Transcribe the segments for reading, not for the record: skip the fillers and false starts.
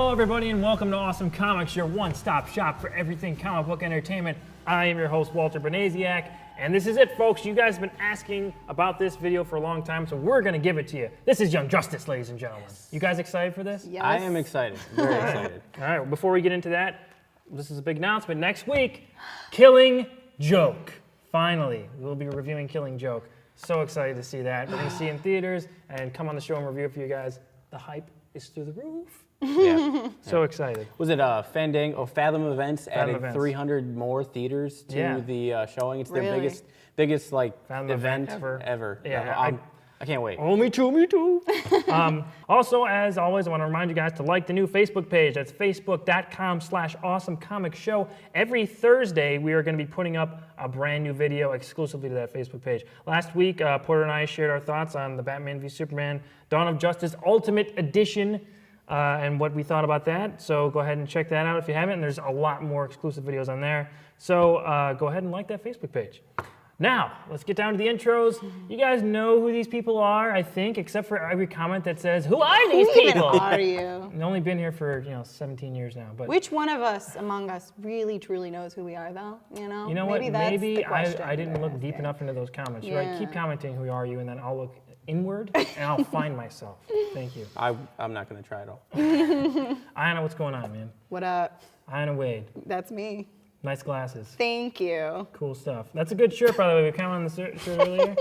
Hello, everybody, and welcome to Awesome Comics, your one-stop shop for everything comic book entertainment. I am your host, Walter Benaziak, and this is it, folks. You guys have been asking about this video for a long time, so we're going to give it to you. This is Young Justice, ladies and gentlemen. Yes. You guys excited for this? Yes. I am excited. Very excited. All right, well, before we get into that, this is a big announcement. Next week, Killing Joke. Finally, we'll be reviewing Killing Joke. So excited to see that. We're going to see it in theaters and come on the show and review it for you guys. The hype is through the roof. Yeah. So excited. Was it Fathom Events added Events. 300 more theaters to the showing? It's their biggest like Fathom event ever. Yeah, I can't wait. Oh, me too. Also, as always, I want to remind you guys to like the new Facebook page. That's facebook.com/awesomecomicshow. Every Thursday, we are going to be putting up a brand new video exclusively to that Facebook page. Last week, Porter and I shared our thoughts on the Batman v Superman Dawn of Justice Ultimate Edition and what we thought about that. So go ahead and check that out if you haven't. And there's a lot more exclusive videos on there. So go ahead and like that Facebook page. Now, let's get down to the intros. You guys know who these people are, I think, except for every comment that says, "Who are these people?" Who are you? I've only been here for 17 years now. But which one of us among us really truly knows who we are, though? You know what? Maybe that's the question. I didn't look deep enough into those comments. Yeah. Right? Keep commenting who are you, and then I'll look inward and I'll find myself. Thank you. I'm not going to try at all. Aiyanna, what's going on, man? What up? Aiyanna Wade. That's me. Nice glasses. Thank you. Cool stuff. That's a good shirt, by the way. We commented on the shirt earlier.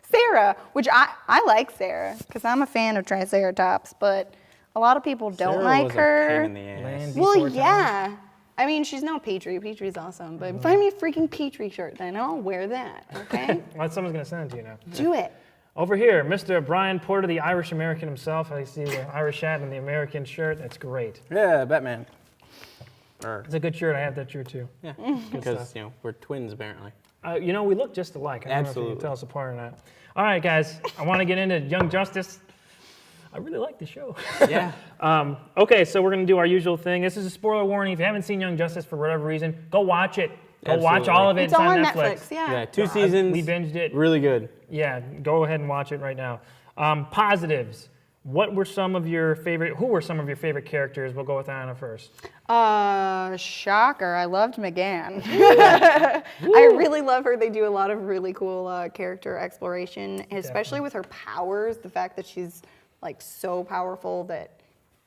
Sarah, which I like Sarah because I'm a fan of Triceratops, but a lot of people don't Sarah like was her. A pain in the ass. Well, yeah. I mean, she's no Petrie. Petrie's awesome, but find me a freaking Petrie shirt, then I'll wear that. Okay? Well, someone's gonna send it to you now. Do it. Over here, Mr. Bryan Porter, the Irish American himself. I see the Irish hat and the American shirt. That's great. Yeah, Batman. It's a good shirt. I have that shirt too. Yeah, because we're twins apparently. We look just alike. I don't know if you can tell us apart or not. All right, guys. I want to get into Young Justice. I really like the show. Yeah. Okay, so we're gonna do our usual thing. This is a spoiler warning. If you haven't seen Young Justice for whatever reason, go watch it. Go watch all of it. It's on Netflix. Yeah, 2 seasons. We binged it. Really good. Yeah, go ahead and watch it right now. Positives. Who were some of your favorite characters? We'll go with Aiyanna first. Shocker. I loved McGann. I really love her. They do a lot of really cool character exploration, especially with her powers. The fact that she's like so powerful that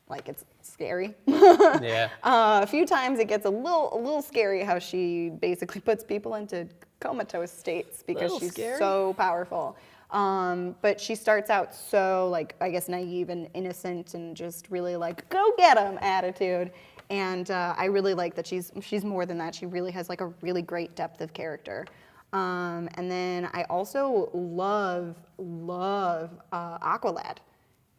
like it's scary. Yeah. A few times it gets a little scary how she basically puts people into comatose states because she's so powerful. But she starts out so, like, I guess naive and innocent and just really like, go get 'em attitude. And I really like that she's more than that. She really has like a really great depth of character. And then I also love Aqualad.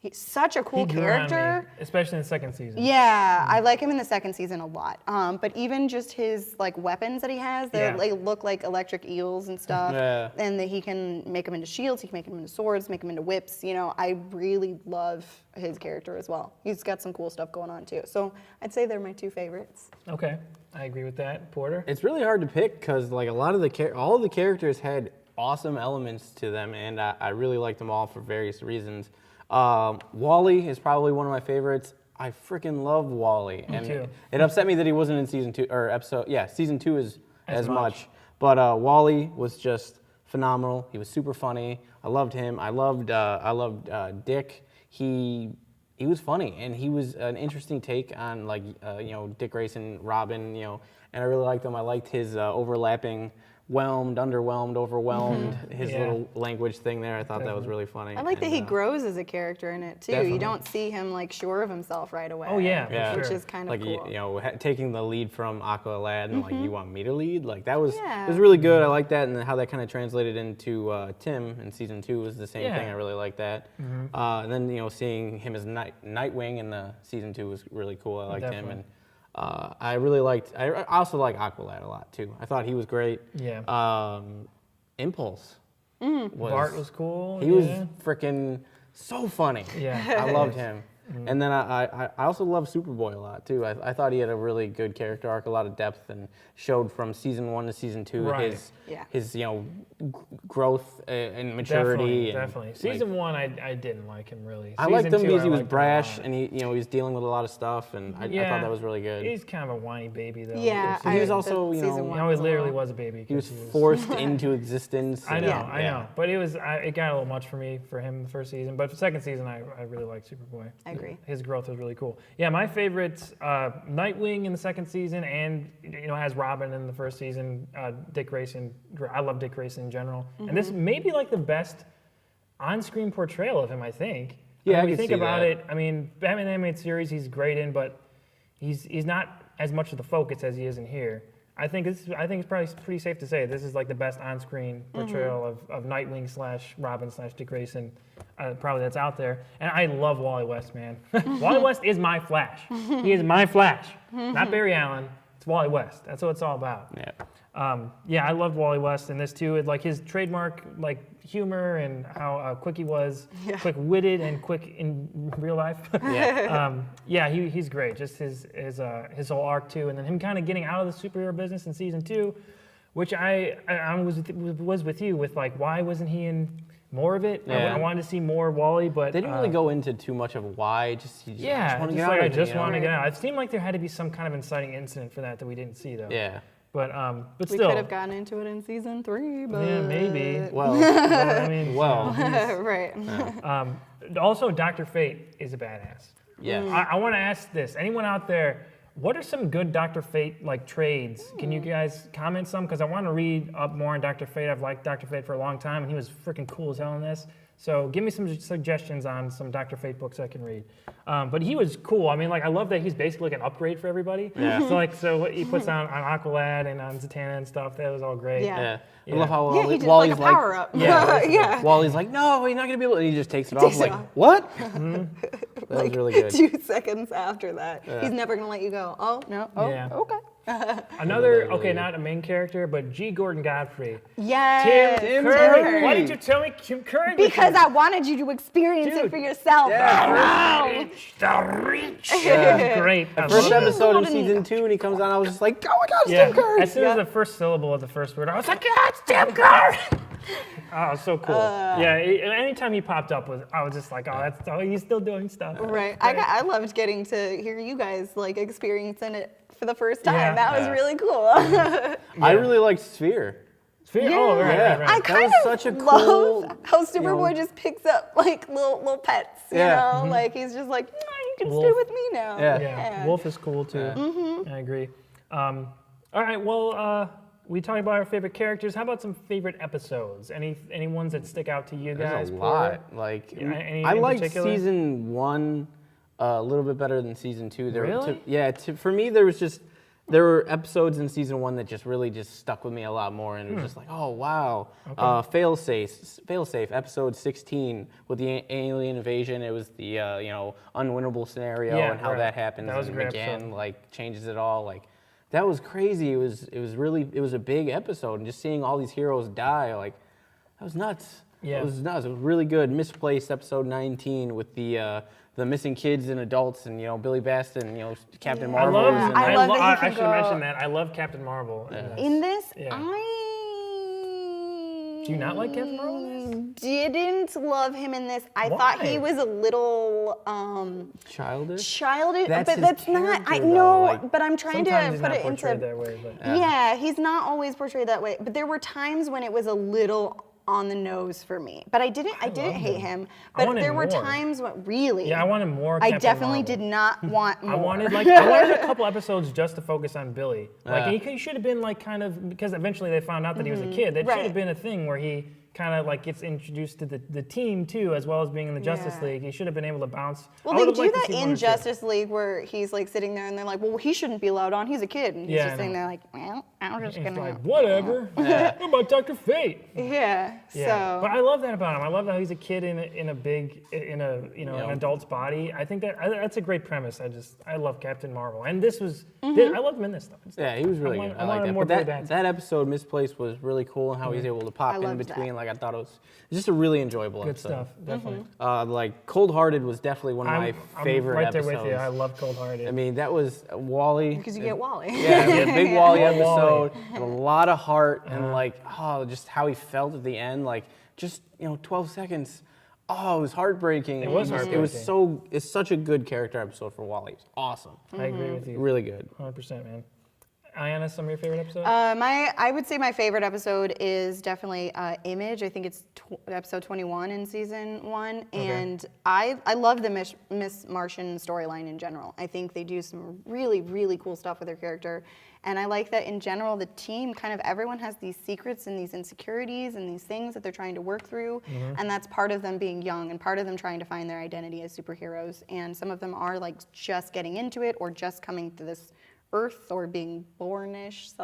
He's such a cool character. Especially in the second season. Yeah, I like him in the second season a lot. But even just his like weapons that he has, they look like electric eels and stuff. Yeah. And that he can make them into shields, he can make them into swords, make them into whips. I really love his character as well. He's got some cool stuff going on too. So I'd say they're my two favorites. Okay, I agree with that. Porter? It's really hard to pick because like all of the characters had awesome elements to them, and I really liked them all for various reasons. Wally is probably one of my favorites. I freaking love Wally. Me too. It upset me that he wasn't in season 2 or episode. Yeah, season 2 is as much. But Wally was just phenomenal. He was super funny. I loved him. I loved Dick. He was funny, and he was an interesting take on like Dick Grayson, Robin. And I really liked him. I liked his overlapping. Underwhelmed, overwhelmed, his little language thing there. I thought that was really funny. I like that he grows as a character in it too. Definitely. You don't see him like sure of himself right away. Oh yeah, which is kind of like, cool. Taking the lead from Aqualad and like, you want me to lead? Like that was it was really good. I like that, and how that kind of translated into Tim in season 2 was the same thing. I really like that. And then seeing him as Nightwing in the season 2 was really cool. I liked him, and I also like Aqualad a lot too. I thought he was great. Yeah. Impulse. Bart was cool. He was freaking so funny. Yeah. I loved him. And then I also love Superboy a lot too. I thought he had a really good character arc, a lot of depth, and showed from season 1 to season 2 his growth and maturity. Definitely. Season 1, I didn't like him really. I liked him because he was brash and he was dealing with a lot of stuff, and I thought that was really good. He's kind of a whiny baby though. Yeah, he was also he literally was a baby. He was forced into existence. I know, but it got a little much for him the first season. But the second season, I really liked Superboy. I agree. His growth was really cool. Yeah, my favorites, Nightwing in the second season, and as Robin in the first season, Dick Grayson. I love Dick Grayson in general, and this may be like the best on-screen portrayal of him. I think. Yeah, when you think about it, I mean, Batman animated series, he's great in, but he's not as much of the focus as he is in here. I think it's probably pretty safe to say this is like the best on-screen portrayal of Nightwing / Robin / Dick Grayson probably that's out there. And I love Wally West, man. Wally West is my Flash. He is my Flash. Not Barry Allen. It's Wally West. That's what it's all about. Yeah. I loved Wally West in this too. It, like his trademark humor and how quick he was, quick-witted and quick in real life. He's great. Just his whole arc too, and then him kind of getting out of the superhero business in season 2, which I was with you with why wasn't he in more of it? I wanted to see more Wally, but they didn't really go into too much of why. I just want to get out. It seemed like there had to be some kind of inciting incident for that we didn't see though. Yeah. But we still, could have gotten into it in season 3, but yeah, maybe. Well, right. Also, Dr. Fate is a badass. Yeah. I want to ask this: anyone out there, what are some good Dr. Fate trades? Can you guys comment some? Because I want to read up more on Dr. Fate. I've liked Dr. Fate for a long time, and he was freaking cool as hell in this. So give me some suggestions on some Dr. Fate books I can read. But he was cool. I mean, I love that he's basically like an upgrade for everybody. Yeah. So what he puts on Aqualad and on Zatanna and stuff, that was all great. Yeah. I love how he did Wally's like a power up. Yeah. Wally's like, no, you're not gonna be able to. And he just takes it off. What? That was really good. 2 seconds after that, he's never gonna let you go. Oh no. Oh, okay. Another, not a main character, but G. Gordon Godfrey. Yes. Tim Curry. Why did you tell me Tim Curry? Because I wanted you to experience it for yourself. The reach. Yeah, great. The first episode of season 2, and he comes on, I was just like, oh my God, it's Tim Curry. As soon as the first syllable of the first word, I was like, yeah, it's Tim Curry. Oh, so cool. Anytime he popped up, I was just like, he's still doing stuff. Right. I loved getting to hear you guys experiencing it for the first time. Yeah. That was really cool. I really liked Sphere. Sphere? Yeah. Oh, right. I kind of such a love how Superboy just picks up little pets. You know, he's just like, you can stay with me now. Yeah. Wolf is cool too. I agree. All right. Well, we talked about our favorite characters. How about some favorite episodes? Any ones that stick out to you guys? There's a lot. I liked season 1 a little bit better than season 2. Really? For me, there were episodes in season 1 that just really stuck with me a lot more, and it was just like, oh wow. Okay. Failsafe, episode 16 with the alien invasion. It was the unwinnable scenario and how that happens. That was and a great again episode. Changes it all. That was crazy. It was a big episode, and just seeing all these heroes die, that was nuts. Yeah. It was nuts. It was really good. Misplaced episode 19 with the missing kids and adults, and Billy Baston, Captain Marvel. I should mention that. I love Captain Marvel. In this, Do you not like Captain Marvel? Didn't love him in this. I thought he was a little childish. But that's not. I know, but I'm trying to put it into. That way, he's not always portrayed that way. But there were times when it was a little on the nose for me. But I didn't hate him. But there were times when really. Yeah, I wanted more. I definitely did not want more. I wanted a couple episodes just to focus on Billy. He should have been because eventually they found out that he was a kid. That should have been a thing where he kind of gets introduced to the team too, as well as being in the Justice League. He should have been able to bounce. Well, they do that in Justice League where he's sitting there and they're like, well, he shouldn't be allowed on. He's a kid, and he's just sitting there like, well. I'm just He's gonna. like, whatever. What about Dr. Fate? Yeah. Yeah, So. but I love that about him. I love how he's a kid in an adult's body. I think that's a great premise. I love Captain Marvel, and this was I loved him in this stuff. Yeah, he was really good. I I like wanted that. more But Billy Batson. that episode, Misplaced, was really cool, and how he's able to pop in loved between. that. Like, I thought it was just a really enjoyable Good episode. stuff, definitely. Like, Cold Hearted was definitely one of my favorite I'm right there episodes. with you. I love Cold Hearted. I mean, that was Wally. Because you get Wally. Yeah, it was a big Wally Wally. episode, and a lot of heart, and just how he felt at the end, 12 seconds. Oh, it was heartbreaking. It was heartbreaking. It's such a good character episode for Wally. It's awesome. I agree with you. Really good. 100%, man. Aiyanna, some of your favorite episodes? I would say my favorite episode is definitely Image. I think it's episode 21 in season 1, and I love the Miss Martian storyline in general. I think they do some really, really cool stuff with her character, and I like that in general the team everyone has these secrets and these insecurities and these things that they're trying to work through, and that's part of them being young and part of them trying to find their identity as superheroes. And some of them are like just getting into it or just coming to this Earth or being bornish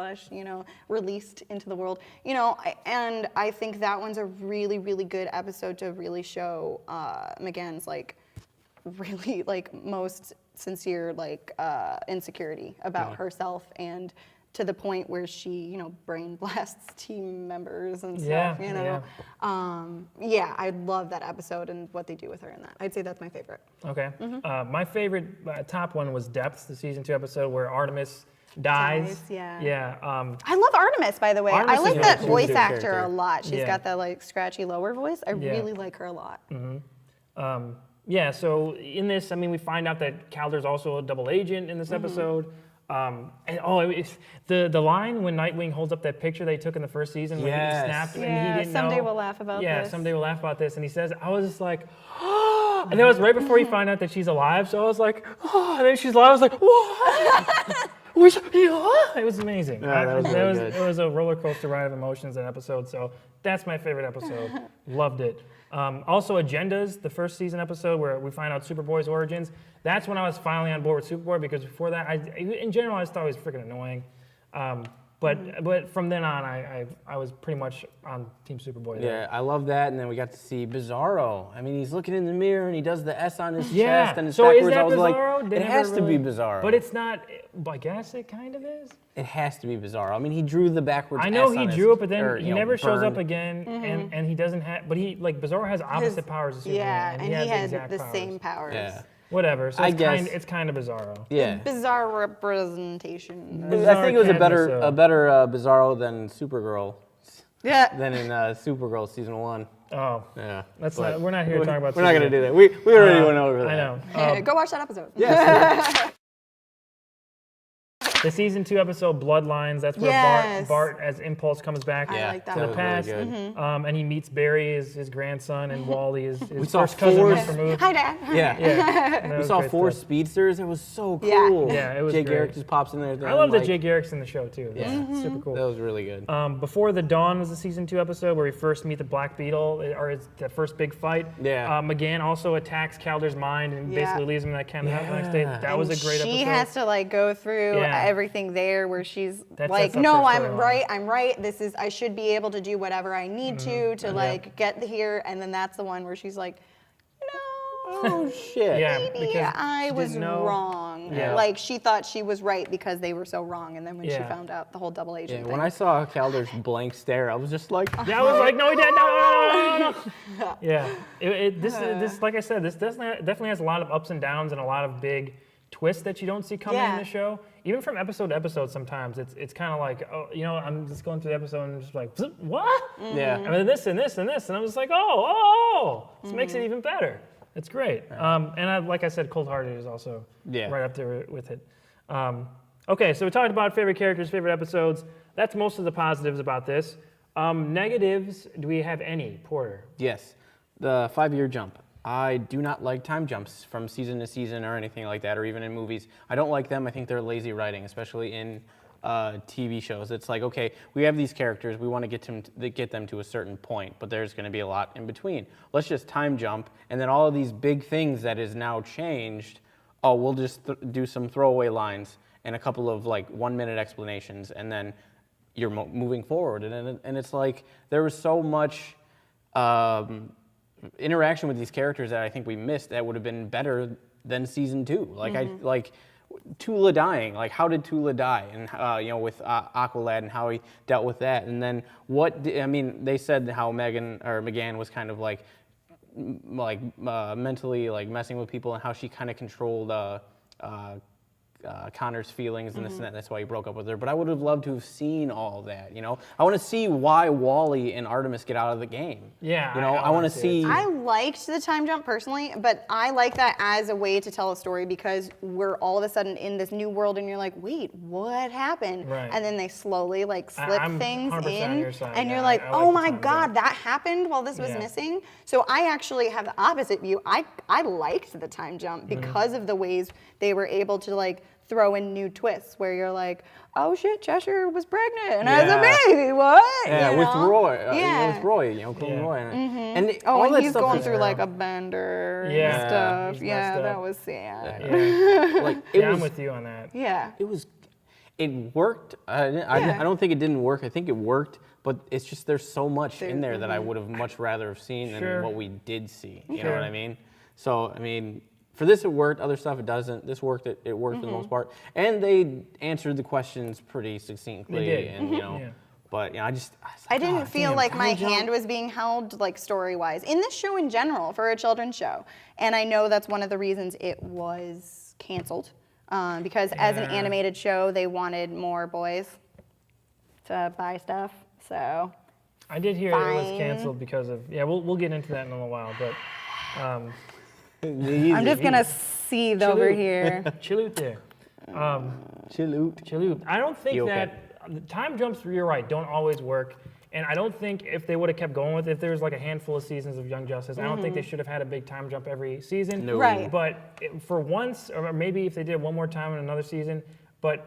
/ released into the world, and I think that one's a really, really good episode to really show McGann's really most sincere insecurity about herself, and to the point where she brain blasts team members and stuff. I love that episode and what they do with her in that. I'd say that's my favorite. Okay. My favorite top one was Depths, the season 2 episode where Artemis dies. Yeah. I love Artemis, by the way. Artemis I like is that really voice cool actor character. a lot. She's Yeah. got that scratchy lower voice. I really like her a lot. So in this, we find out that Calder's also a double agent in this episode. The line when Nightwing holds up that picture they took in the first season when he snapped and he didn't know. Someday we'll laugh about this. Yeah, someday we'll laugh about this. And he says, I was just like, oh, and that was right before he found out that she's alive. So I was like, oh, and then she's alive. I was like, what? It was amazing. Yeah, that was really good. It was a roller coaster ride of emotions, that episode. So that's my favorite episode. Loved it. Also, Agendas, the first season episode where we find out Superboy's origins. That's when I was finally on board with Superboy, because before that, in general, I just thought he was freaking annoying. But from then on, I was pretty much on Team Superboy. Yeah, I love that. And then we got to see Bizarro. He's looking in the mirror and he does the S on his chest and it's so backwards. is that I was Bizarro? like, it has to be Bizarro. But it's not. I guess it kind of is. It has to be Bizarro. He drew the backwards I know S he on drew his, it, but then or, he never shows up burned. again, and he doesn't have. But Bizarro has opposite powers as Superman. Yeah, and he has exact the powers. same powers. Yeah. Whatever. So I it's guess- it's kind of Bizarro. Yeah. Bizarre representation. I think it was a better Bizarro. Bizarro than Supergirl Yeah. than in Supergirl season 1. Oh, Yeah. We're not here to talk about. We're not going to Superman. do that. We already went over that. I know. Go watch that episode. Yes. The season 2 episode, Bloodlines. That's where Yes. Bart as Impulse comes back I like that to the one. past, Really good. and he meets Barry, his grandson, and Wally, his saw first cousin four- once removed. Hi, Dad. Yeah. Yeah, We saw 4 speedsters. It was so Yeah. cool. Yeah, it was Jay great. Garrick just pops in there. I love that Jay Garrick's in the show too. That's super cool. That was really good. Before the Dawn was the season 2 episode where we first meet the Black Beetle, or it's the first big fight. Yeah. McGann also attacks Calder's mind and Yeah. basically leaves him in that kind of the next day. That was a great episode. She has to go through Yeah. everything there where she's That like, sets up no, their I'm storyline. right. I should be able to do whatever I need to get here. And then that's the one where she's like, no. Oh, shit. Yeah, Maybe because I she was didn't know. wrong. Yeah. She thought she was right because they were so wrong. And then when she Yeah. found out the whole double agent Yeah, thing. when I saw Calder's blank stare, I was just like, Yeah, I was like, no, he didn't. No. Yeah. This, like I said, this definitely has a lot of ups and downs and a lot of big twists that you don't see coming in Yeah. the show. Even from episode to episode, sometimes it's kind of like, oh, I'm just going through the episode and just like, what? yeah. This and this and this, and I was like, oh, this makes it even better. It's great. Like I said, Cold Hearted is also right up there with it. Okay, so we talked about favorite characters, favorite episodes. That's most of the positives about this. Negatives, do we have any, Porter? Yes, the 5-year jump. I do not like time jumps from season to season or anything like that, or even in movies. I don't like them. I think they're lazy writing, especially in TV shows. It's like, okay, we have these characters. We want to get them to a certain point, but there's going to be a lot in between. Let's just time jump, and then all of these big things that is now changed, we'll just do some throwaway lines and a couple of 1-minute explanations, and then you're moving forward. And it's like there was so much interaction with these characters that I think we missed that would have been better than season 2. Like Tula dying. Like, how did Tula die? And with Aqualad and how he dealt with that. And then they said how McGann was kind of mentally like messing with people and how she kind of controlled Connor's feelings and this and that. That's why he broke up with her. But I would have loved to have seen all that. I want to see why Wally and Artemis get out of the game. Yeah. I want to see. I liked the time jump personally, but I like that as a way to tell a story because we're all of a sudden in this new world and you're like, wait, what happened? Right. And then they slowly slip things 100% in, on your side, and you're yeah. like, I oh like the my time God, jump. that happened while this was missing. So I actually have the opposite view. I liked the time jump because of the ways they were able to throw in new twists where you're like, oh shit, Cheshire was pregnant and has a baby, what? Yeah, with Roy. With Roy, Yeah. Roy. And Oh, all and that he's stuff going is- through a bender and Yeah, stuff. he's Yeah, messed that up. was sad. Yeah. I'm with you on that. Yeah. It worked. I don't think it didn't work. I think it worked, but it's just there's so much in there that I would have much rather have seen than what we did see. You know what I mean? So for this it worked. Other stuff it doesn't. This worked. It worked for the most part, and they answered the questions pretty succinctly. They did. And but I didn't feel like my hand was being held story-wise in this show in general for a children's show, and I know that's one of the reasons it was canceled. Because as an animated show, they wanted more boys to buy stuff. So I did hear it was canceled because of we'll get into that in a little while, but I'm just gonna seethe over here. chill out there. Chill out. I don't think that the time jumps, you're right, don't always work. And I don't think if they would have kept going with it, if there was a handful of seasons of Young Justice, I don't think they should have had a big time jump every season. No. Right. But for once, or maybe if they did it one more time in another season, but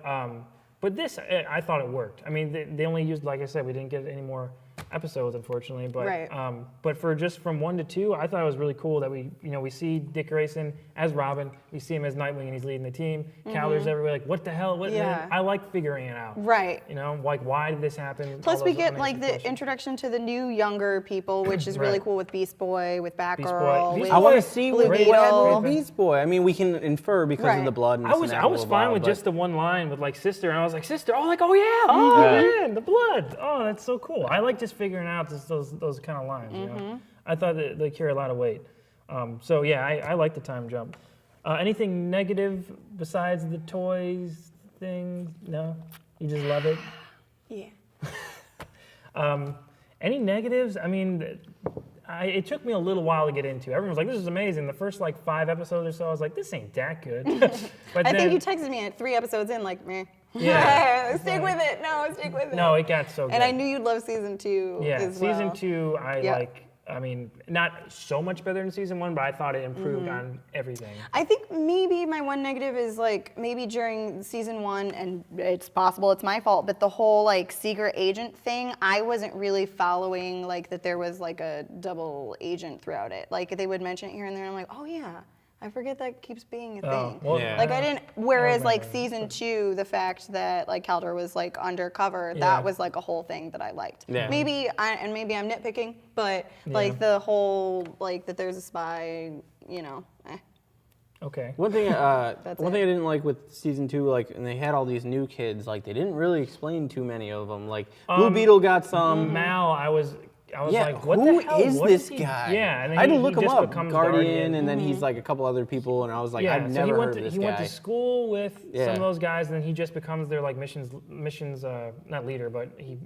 this, I thought it worked. They only used, like I said, we didn't get any more epissodes, unfortunately. But Right. But for just from 1 to 2, I thought it was really cool that we see Dick Grayson as Robin, we see him as Nightwing, and he's leading the team. Calder's everywhere, what the hell? Yeah. I like figuring it out. Right. Why did this happen? Plus, All we those get unanswered the questions. introduction to the new younger people, which is really Right. cool with Beast Boy, with Boy. Batgirl. Beast with I want to see Blue what Beetle. happened with Beast Boy. We can infer because of the blood and I was blah, fine blah, with but- just the one line with sister, and I was like, sister, man, the blood. Oh, that's so cool. I like just figuring out those kind of lines. I thought that they carry a lot of weight. I like the time jump. Anything negative besides the toys thing? No, you just love it. Yeah. Any negatives? It took me a little while to get into. Everyone was like, this is amazing. The first 5 episodes or so, I was like, this ain't that good. But I then, think you texted me at 3 episodes in, meh. Yeah. Stick with it. No, stick with it. No, it got so good. And I knew you'd love season 2 as well. Season 2, I Yeah. like. Not so much better than season 1, but I thought it improved on everything. I think maybe my one negative is maybe during season 1, and it's possible it's my fault, but the whole secret agent thing, I wasn't really following that there was a double agent throughout it. They would mention it here and there, and I'm like, oh yeah, I forget that keeps being a thing. well, Yeah. I didn't. Whereas season 2, the fact that Calder was undercover, that was a whole thing that I liked. Yeah. Maybe I'm nitpicking, but the whole that there's a spy, Okay. One thing I it. didn't like with season 2, and they had all these new kids, they didn't really explain too many of them. Blue Beetle got some. Mal, I was Yeah, like, what who the hell? is What this he? guy? Yeah, and then I had to he look him just up. becomes Guardian, and then he's a couple other people, and I was like, I've so never he heard went of to, this he guy. went to school with some Yeah. of those guys, and then he just becomes their missions not leader, but he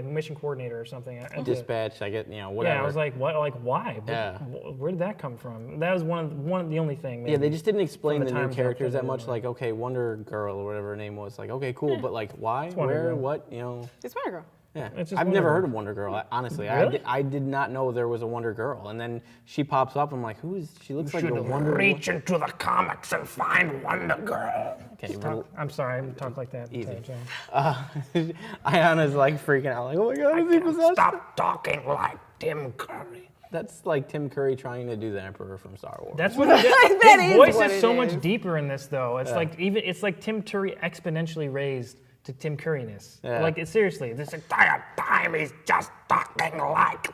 mission coordinator or something. Dispatch, I get, whatever. Yeah, I was like, what? Why? Yeah. Where did that come from? That was one of the only thing. Maybe. Yeah, they just didn't explain From the the new time characters jump that much. that they Okay, Wonder Girl or whatever her name was. Okay, cool, but why? Wonder Where? Girl. What? It's Wonder Girl. Yeah, It's just I've Wonder never Girl. heard of Wonder Girl. Honestly, Really? I did not know there was a Wonder Girl, and then she pops up. I'm like, who is? She looks like a Should Wonder. reach into the comics and find Wonder Girl. Okay, I'm sorry, I talk like that. Easy. Sorry. Ayana's freaking out, oh my god, is he possessed? Stop talking like Tim Curry. That's like Tim Curry trying to do the Emperor from Star Wars. That's what it is. That His is voice what is it so is. much deeper in this, though. It's it's like Tim Curry exponentially raised to Tim Curry-ness. Yeah. Like, seriously, this entire time he's just talking like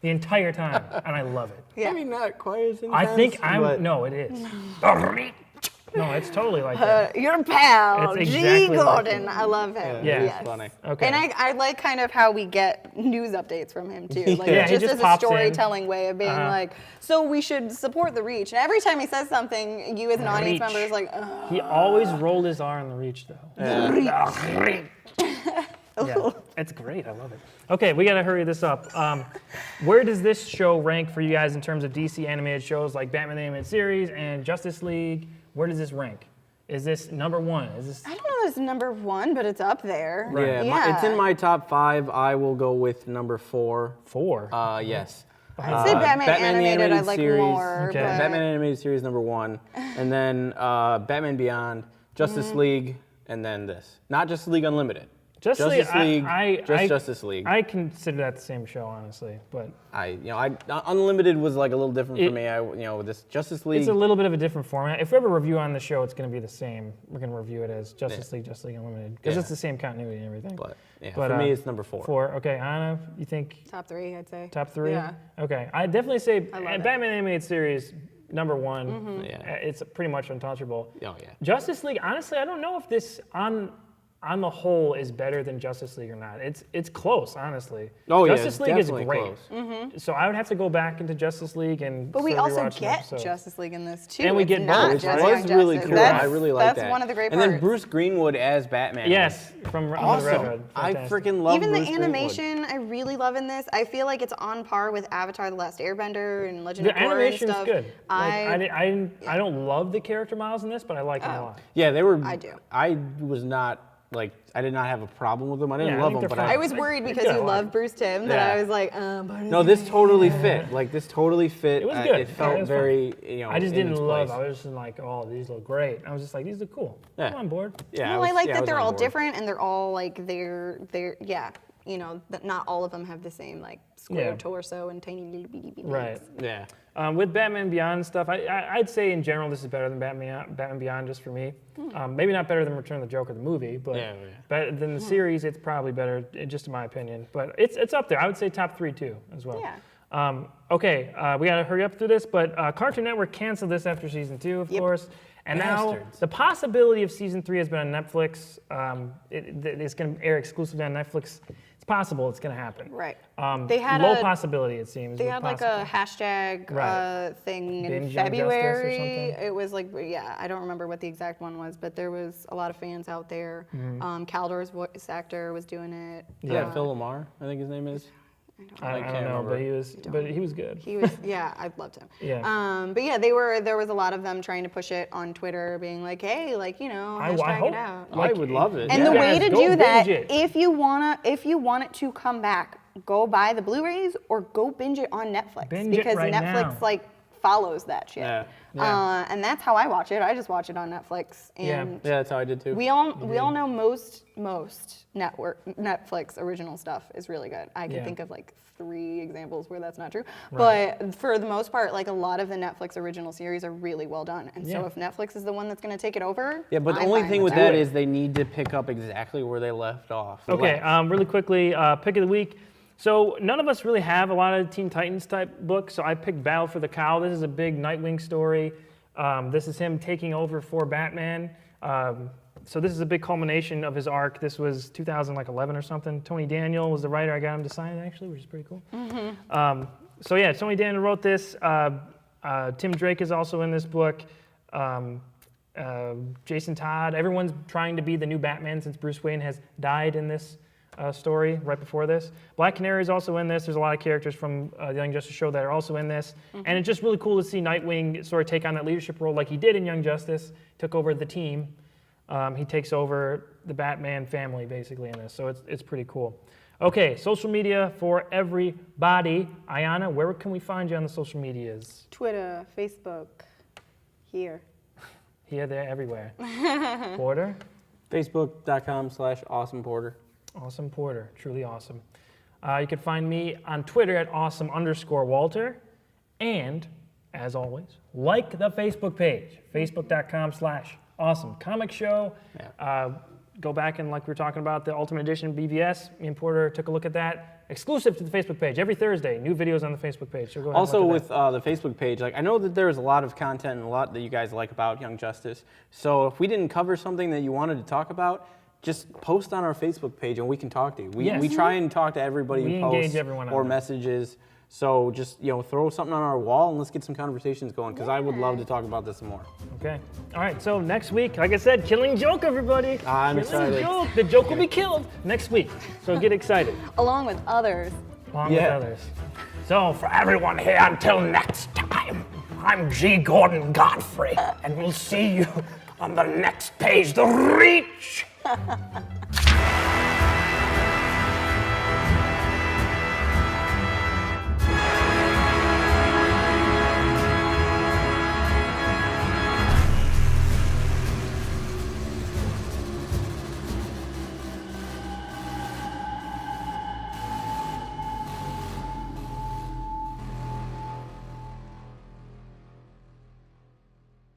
the entire time, and I love it. Yeah. Maybe not quite as intense. I think but no, it is. No, it's totally like that. Your pal, It's G. exactly like Gordon. that. I love him. Yeah. Yes. It's funny. Okay. And I like kind of how we get news updates from him too. Like Yeah, he just just as a pops in. storytelling way of being like, so we should support the Reach. And every time he says something, you as an audience Reach. member is like, oh. He always rolled his R on the reach, though. Yeah, it's great. I love it. Okay, we gotta hurry this up. Where does this show rank for you guys in terms of DC animated shows like Batman the Animated Series and Justice League? Where does this rank? Is this number one? Is this? I don't know if it's number one, but it's up there. Yeah, it's in my top 5. I will go with number 4. 4? Yes. I'd say Batman Animated I like series, more. Okay. But Batman Animated Series number 1, and then Batman Beyond, Justice League, and then this. Not Justice League Unlimited. Justice League, Justice League. I consider that the same show, honestly, but Unlimited was like a little different for me. With this Justice League. it's a little bit of a different format. If we ever review on the show, it's going to be the same. We're going to review it as Justice League Unlimited, because it's the same continuity and everything. But for me, it's number 4. 4. Okay, Anna, you think top 3, I'd say. top 3? Yeah. Okay, I'd definitely say love it. Batman Animated Series number 1. Mm-hmm. Yeah. It's pretty much untouchable. Oh yeah. Justice League, honestly, I don't know if this on the whole is better than Justice League or not. It's close, honestly. Oh yeah. Justice League is definitely great. Close. So I would have to go back into Justice League and. But we sort of also rewatch some get episodes. Justice League in this too. And we It's get not both, just right? It was Young really Justice. cool. That's, I really like that. That's one of the great And parts. then Bruce Greenwood as Batman. Yes, from Under the Red Awesome. Hood. I Fantastic. freaking love Even Bruce the Greenwood. animation, I really love in this. I feel like it's on par with Avatar: The Last Airbender and Legend The of Korra and animation is stuff. good. I don't love the character models in this, but I like them a lot. Yeah, they were. I do. I was not like. I did not have a problem with them. I didn't Yeah, I love think them, they're but fine. I was worried because Yeah, you I like love Bruce Timm that Yeah. I was like, but No, this totally fit. Like this totally fit. It was good. It Yeah, felt it was very. I just in didn't its love. place. I was just like, oh, these look great. I was just like, these look cool. Yeah. I'm on board. Yeah. well, was- I like yeah, that was they're on all board. different and they're all like they're yeah, that not all of them have the same like square Yeah. torso and tiny little bitty Right. legs. Yeah. With Batman Beyond stuff, I'd say in general this is better than Batman Beyond just for me. Maybe not better than Return of the Joker the movie, but Yeah. better than the series. It's probably better, just in my opinion. But it's up there. I would say top 3 too as well. Yeah. Okay, we gotta hurry up through this, but Cartoon Network canceled this after season 2, of course. And now Bastards. the possibility of season 3 has been on Netflix. It's gonna air exclusively on Netflix. It's possible it's gonna happen. Right. They had low a- possibility, it seems. They but had like possible. a hashtag Right. thing in Binge Young Justice or February. something? It was like, yeah, I don't remember what the exact one was, but there was a lot of fans out there. Caldor's voice actor was doing it. Yeah. Phil Lamar, I think his name is. I can't don't know, remember. but he was good. He was, yeah, I loved him. Yeah. But yeah, there was a lot of them trying to push it on Twitter, being like, hey, like, hashtag hope- it out. I would love it. And yeah. the way to Guys, go do that, binge it. if you want it to come back, go buy the Blu-rays or go binge it on Netflix Binge it because right Netflix now. follows that shit. Yeah. And that's how I watch it. I just watch it on Netflix. And Yeah, that's how I did too. we all know most Netflix original stuff is really good. I can Yeah. think of like 3 examples where that's not true. Right. But for the most part, like a lot of the Netflix original series are really well done. And so Yeah. if Netflix is the one that's going to take it over, Yeah, but the I'm only fine thing with that that is they need to pick up exactly where they left off. Okay, really quickly, pick of the week. So none of us really have a lot of Teen Titans type books, so I picked Battle for the Cowl. This is a big Nightwing story. This is him taking over for Batman. So this is a big culmination of his arc. This was 2011 or something. Tony Daniel was the writer. I got him to sign it actually, which is pretty cool. So yeah, Tony Daniel wrote this. Tim Drake is also in this book. Jason Todd. Everyone's trying to be the new Batman since Bruce Wayne has died in this story right before this. Black Canary is also in this. There's a lot of characters from the Young Justice show that are also in this. And it's just really cool to see Nightwing sort of take on that leadership role like he did in Young Justice, took over the team. He takes over the Batman family basically in this, so it's pretty cool. Okay, social media for everybody. Aiyanna, where can we find you on the social medias? Twitter, Facebook, here. Here, there, everywhere. Porter? Facebook.com/awesomeporter. Awesome Porter, truly awesome. You can find me on Twitter at awesome_Walter. And, as always, like the Facebook page, Awesome. Comic show. Yeah. Go back and, like we were talking about, the Ultimate Edition BVS. Me and Porter took a look at that. Exclusive to the Facebook page. Every Thursday, new videos on the Facebook page. So go ahead Also and look with the Facebook page, like I know that there's a lot of content and a lot that you guys like about Young Justice. So if we didn't cover something that you wanted to talk about, just post on our Facebook page and we can talk to you. We try and talk to everybody We who posts engage everyone on or there. messages. So just throw something on our wall and let's get some conversations going because I would love to talk about this some more. Okay. All right. So next week, like I said, Killing Joke, everybody. I'm Killing excited. Joke. The joke will be killed next week. So get excited. Along with others. Along with others. So for everyone here, until next time, I'm G. Gordon Godfrey, and we'll see you on the next page, The Reach.